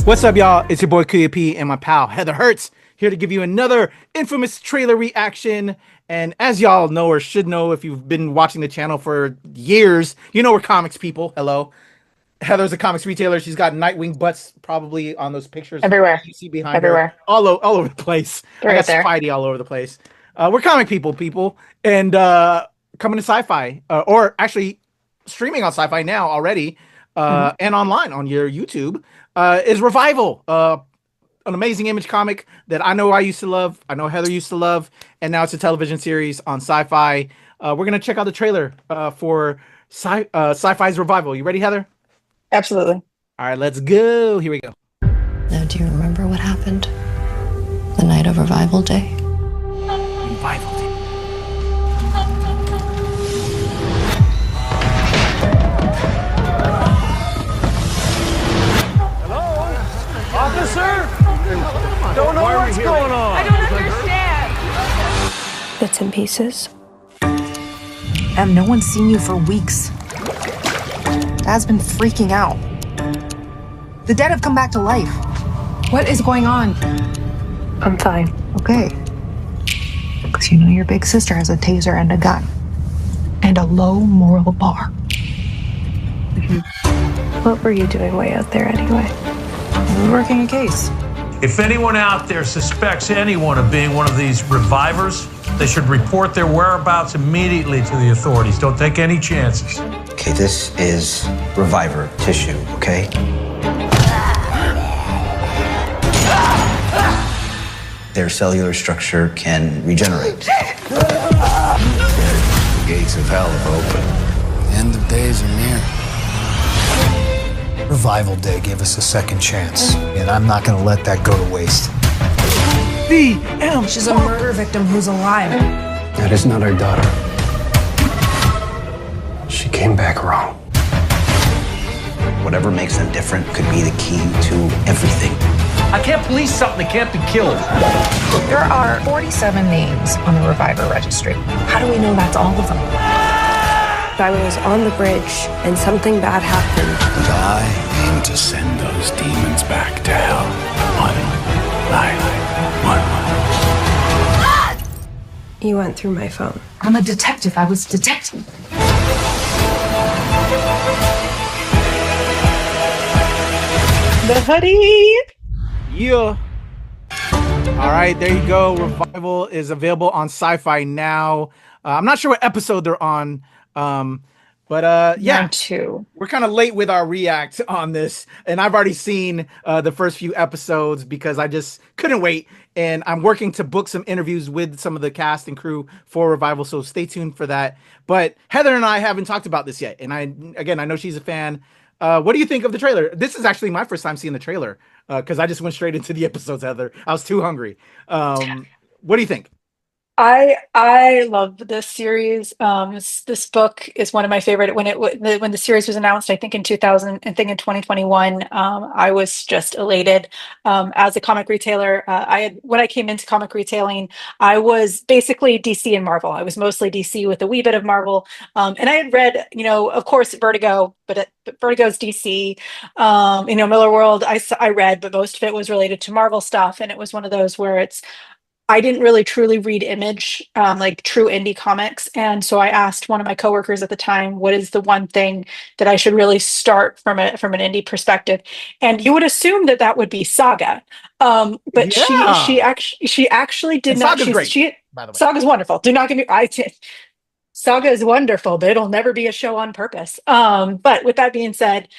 What's up, y'all? It's your boy KAYFABEYBABY and my pal Heather Hertz here to give you another infamous trailer reaction. And as y'all know or should know, if you've been watching the channel for years, you know we're comics people. Hello. Heather's a comics retailer. She's got Nightwing butts probably on those pictures Everywhere. you see behind Everywhere. her. All over the place. They're I right got there. Spidey all over the place. We're comic people. And coming to SYFY, or actually streaming on SYFY now already, and online on your YouTube, is Revival. An amazing Image comic that I know I used to love. I know Heather used to love. And now it's a television series on SYFY. We're going to check out the trailer for SYFY's Revival. You ready, Heather? Absolutely. All right, let's go. Here we go. Now, do you remember what happened the night of Revival Day? Revival Day. Officer? Don't know what's going on. I don't understand. Bits and pieces. No one's seen you for weeks. Dad's been freaking out. The dead have come back to life. What is going on? I'm fine. Okay. Because you know your big sister has a taser and a gun. And a low moral bar. What were you doing way out there anyway? We're working a case. If anyone out there suspects anyone of being one of these revivers, they should report their whereabouts immediately to the authorities. Don't take any chances. Okay, this is reviver tissue, okay? Their cellular structure can regenerate. The gates of hell have opened. The end of days are near. Revival Day gave us a second chance, and I'm not gonna let that go to waste. She's a murder victim who's alive. That is not our daughter. She came back wrong. Whatever makes them different could be the key to everything. I can't police something that can't be killed. There are 47 names on the Reviver registry. How do we know that's all of them? I was on the bridge and something bad happened. And I aim to send those demons back to hell. 1-9-1-1. You went through my phone. I'm a detective. I was detecting. The hoodie. Yeah. All right, there you go. Revival is available on SYFY now. I'm not sure what episode they're on. But yeah, Round two. we're kind of late with our react on this, and I've already seen the first few episodes because I just couldn't wait, and I'm working to book some interviews with some of the cast and crew for Revival, so stay tuned for that. But Heather and I haven't talked about this yet, and I know she's a fan. What do you think of the trailer? This is actually my first time seeing the trailer because I just went straight into the episodes, Heather. I was too hungry. What do you think? I love this series. This book is one of my favorite. When the series was announced, I think in 2021, I was just elated. As a comic retailer, when I came into comic retailing, I was basically DC and Marvel. I was mostly DC with a wee bit of Marvel, and I had read, of course, Vertigo, but Vertigo's DC. Miller World, I read, but most of it was related to Marvel stuff, and it was one of those where I didn't really truly read Image, like true indie comics. And so I asked one of my coworkers at the time, what is the one thing that I should really start from an indie perspective? And you would assume that would be Saga. But Yeah. she actually did And not. Saga's great, by the way. Saga's wonderful. Do not get me. Saga is wonderful, but it'll never be a show on purpose. But with that being said,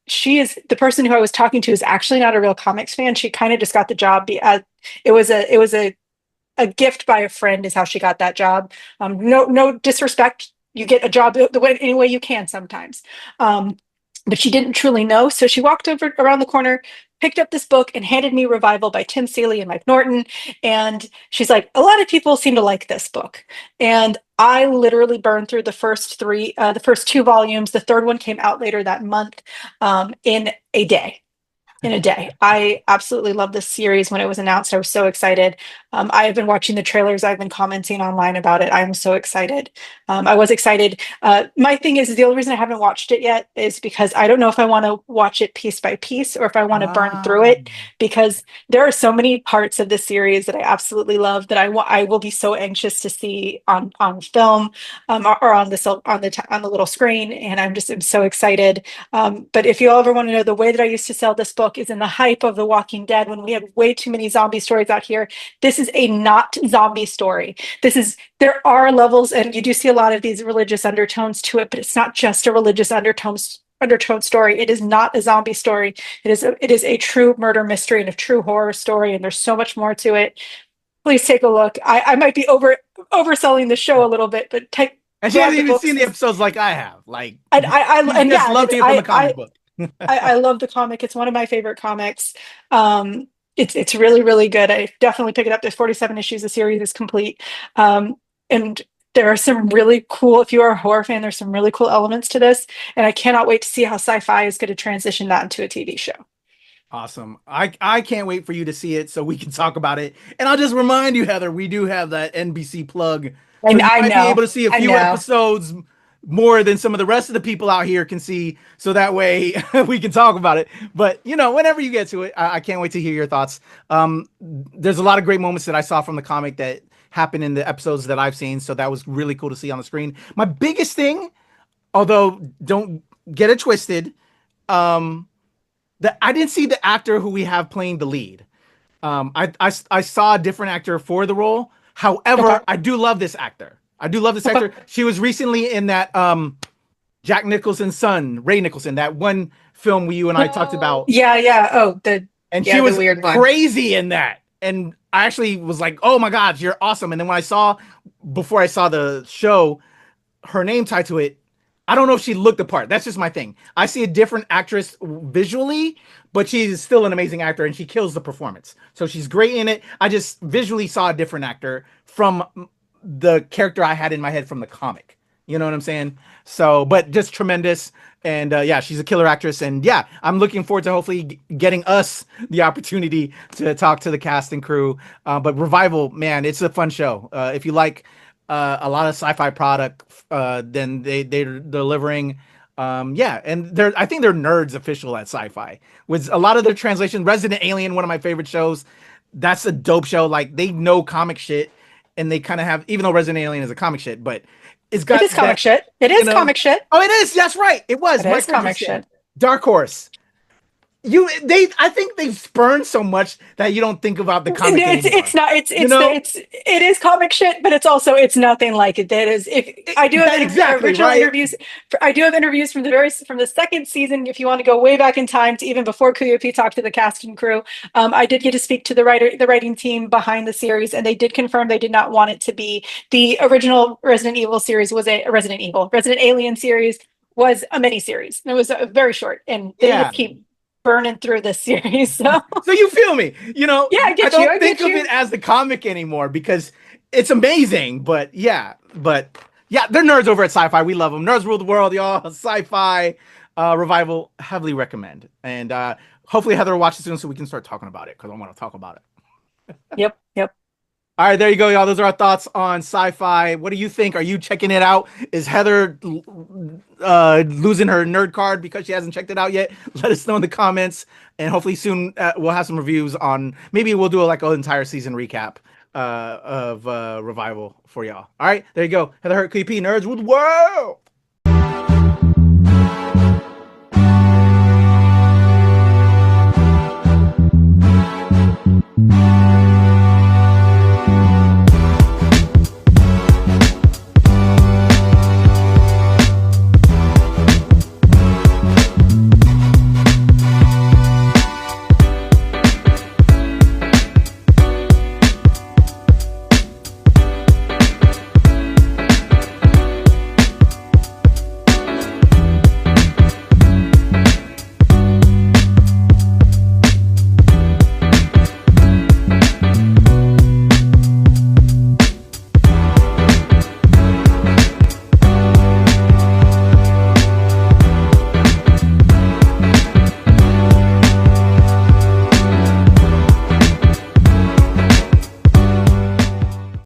she is the person who I was talking to is actually not a real comics fan. She kind of just got the job. It was a gift by a friend is how she got that job. No disrespect. You get a job the way any way you can sometimes. But she didn't truly know. So she walked over around the corner, picked up this book and handed me Revival by Tim Seeley and Mike Norton. And she's like, a lot of people seem to like this book. And I literally burned through the first two volumes. The third one came out later that month, in a day. in a day. I absolutely love this series. When it was announced, I was so excited. I have been watching the trailers. I've been commenting online about it. I'm so excited. I was excited. My thing is the only reason I haven't watched it yet is because I don't know if I want to watch it piece by piece or if I want to burn through it, because there are so many parts of this series that I absolutely love that I will be so anxious to see on film, or on the little screen, and I'm so excited. But if you ever want to know, the way that I used to sell this book is in the hype of The Walking Dead, when we had way too many zombie stories out here. This is a not zombie story. There are levels, and you do see a lot of these religious undertones to it, but it's not just a religious undertone story. It is not a zombie story. It is a true murder mystery and a true horror story, and there's so much more to it. Please take a look. I might be overselling the show a little bit, but take. And she hasn't even seen the episodes like I have. Like, I just loved it from the comic book. I love the comic. It's one of my favorite comics. It's really, really good. I definitely pick it up. There's 47 issues. The series is complete. And there are some really cool, if you are a horror fan, there's some really cool elements to this. And I cannot wait to see how SYFY is going to transition that into a TV show. Awesome. I can't wait for you to see it so we can talk about it. And I'll just remind you, Heather, we do have that NBC plug. So you might be able to see a few episodes more than some of the rest of the people out here can see. So that way we can talk about it. But, whenever you get to it, I can't wait to hear your thoughts. There's a lot of great moments that I saw from the comic that happened in the episodes that I've seen. So that was really cool to see on the screen. My biggest thing, although don't get it twisted, that I didn't see the actor who we have playing the lead. I saw a different actor for the role. However, I do love this actor. She was recently in that Jack Nicholson's son, Ray Nicholson, that one film you and I talked about. Yeah. Oh, she was weird crazy in that. And I actually was like, oh my God, you're awesome. And then before I saw the show, her name tied to it, I don't know if she looked the part. That's just my thing. I see a different actress visually, but she's still an amazing actor and she kills the performance. So she's great in it. I just visually saw a different actor from the character I had in my head from the comic. You know what I'm saying? So, but just tremendous. And she's a killer actress. And I'm looking forward to hopefully getting us the opportunity to talk to the cast and crew. But Revival, man, it's a fun show. If you like a lot of sci-fi product, then they're delivering. And I think they're nerds official at SYFY with a lot of their translation. Resident Alien, one of my favorite shows. That's a dope show. Like, they know comic shit, and they kind of have, even though Resident Alien is a comic shit, but it is comic shit. It is comic shit. Oh, it is. That's right. It was. It is comic shit. Dark Horse. I think they've spurned so much that you don't think about the comic anymore. It is comic shit, but it's nothing like it. That is, I do have interviews. I do have interviews from the second season. If you want to go way back in time to even before KUP talked to the cast and crew, I did get to speak to the writing team behind the series, and they did confirm they did not want it to be the original Resident Evil series was Resident Alien series was a mini series. It was very short, and they would keep burning through this series. So you feel me? I get you. I don't think of it as the comic anymore because it's amazing. But they're nerds over at SYFY. We love them. Nerds rule the world, y'all. SYFY Revival, heavily recommend. And hopefully Heather will watch it soon so we can start talking about it because I want to talk about it. Yep. All right, there you go, y'all. Those are our thoughts on SYFY. What do you think? Are you checking it out? Is Heather losing her nerd card because she hasn't checked it out yet? Let us know in the comments. And hopefully soon we'll have some reviews on, maybe we'll do an entire season recap of Revival for y'all. All right, there you go. Heather Hurt, KP, Nerds Rule the World.